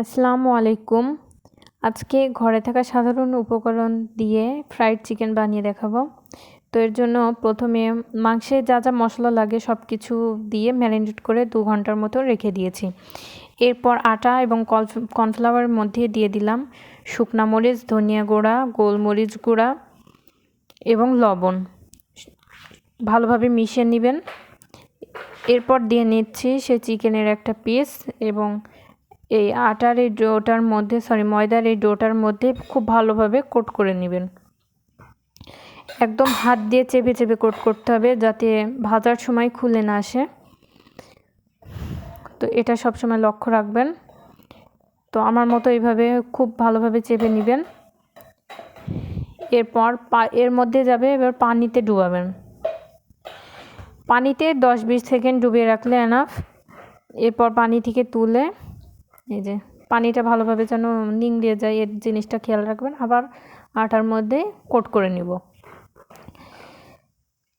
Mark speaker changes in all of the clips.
Speaker 1: আসসালামু আলাইকুম। আজকে ঘরে থাকা সাধারণ উপকরণ দিয়ে ফ্রাইড চিকেন বানিয়ে দেখাবো। তো এর জন্য প্রথমে মাংসে যা যা মশলা লাগে সব কিছু দিয়ে ম্যারিনেট করে 2 ঘন্টার মতো রেখে দিয়েছি। এরপর আটা এবং কর্নফ্লাওয়ারের মধ্যে দিয়ে দিলাম শুকনা মরিচ, ধনিয়া গুঁড়া, গোলমরিচ গুঁড়া এবং লবণ। ভালোভাবে মিশিয়ে নেবেন। এরপর দিয়ে নিচ্ছি সে চিকেনের একটা পিস এবং এই আটার এই ডোটার মধ্যে ময়দার এই ডোটার মধ্যে খুব ভালোভাবে কোট করে নেবেন। একদম হাত দিয়ে চেপে চেপে কোট করতে হবে যাতে ভাজার সময় খুলে না আসে। তো এটা সবসময় লক্ষ্য রাখবেন। তো আমার মতো এইভাবে খুব ভালোভাবে চেপে নেবেন। এরপর এর মধ্যে যাবে এবার পানিতে ডুবাবেন। পানিতে 10-20 সেকেন্ড ডুবিয়ে রাখলে এনাফ। এরপর পানি থেকে তুলে এই যে পানিটা ভালোভাবে যেন নিংড়িয়ে যায় এর জিনিসটা খেয়াল রাখবেন। আবার আটার মধ্যে কোট করে নিব।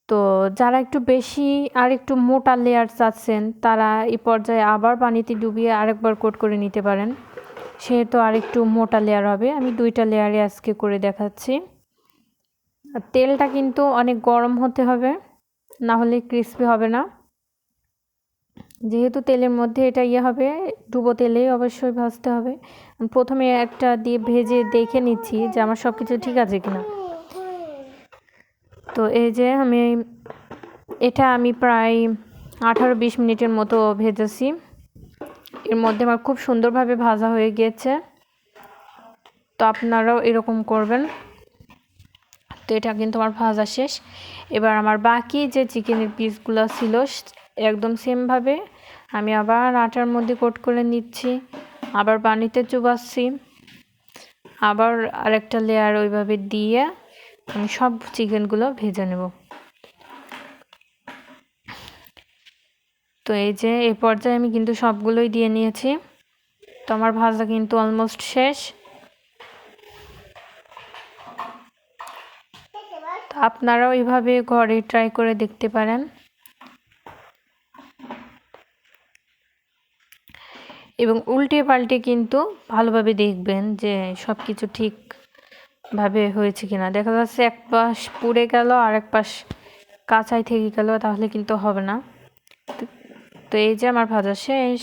Speaker 1: তো যারা একটু বেশি আর একটু মোটা লেয়ার চাচ্ছেন তারা এই পর্যায়ে আবার পানিতে ডুবিয়ে আরেকবার কোট করে নিতে পারেন। সেহেতু আর একটু মোটা লেয়ার হবে। আমি 2টা লেয়ারে আজকে করে দেখাচ্ছি। আর তেলটা কিন্তু অনেক গরম হতে হবে, না হলে ক্রিস্পি হবে না। যেহেতু তেলের মধ্যে এটা হবে, ডুবো তেলেই অবশ্যই ভাজতে হবে। প্রথমে একটা দিয়ে ভেজে দেখে নিচ্ছি যে আমার সব কিছু ঠিক আছে কিনা। তো এই যে আমি প্রায় 18-20 মিনিটের মতো ভেজেছি। এর মধ্যে আমার খুব সুন্দরভাবে ভাজা হয়ে গিয়েছে। তো আপনারাও এরকম করবেন। তো এটা কিন্তু আমার ভাজা শেষ। এবার আমার বাকি যে চিকেনের পিসগুলো ছিল একদম সেমভাবে আমি আবার আটার মধ্যে কোট করে নিচ্ছি, আবার পানিতে চুবাচ্ছি, আবার আরেকটা লেয়ার ওইভাবে দিয়ে আমি সব চিকেনগুলো ভেজে নেব। তো এই যে এই পর্যায়ে আমি কিন্তু সবগুলোই দিয়ে নিয়েছি। তো আমার ভাজা কিন্তু অলমোস্ট শেষ। তো আপনারাও এইভাবে ঘরে ট্রাই করে দেখতে পারেন এবং উল্টে পাল্টে কিন্তু ভালোভাবে দেখবেন যে সব কিছু ঠিকভাবে হয়েছে কিনা। দেখা যাচ্ছে এক পাশ পুড়ে গেল আর এক পাশ কাঁচাই থেকে গেল, তাহলে কিন্তু হবে না। তো এই যে আমার ভাজা শেষ।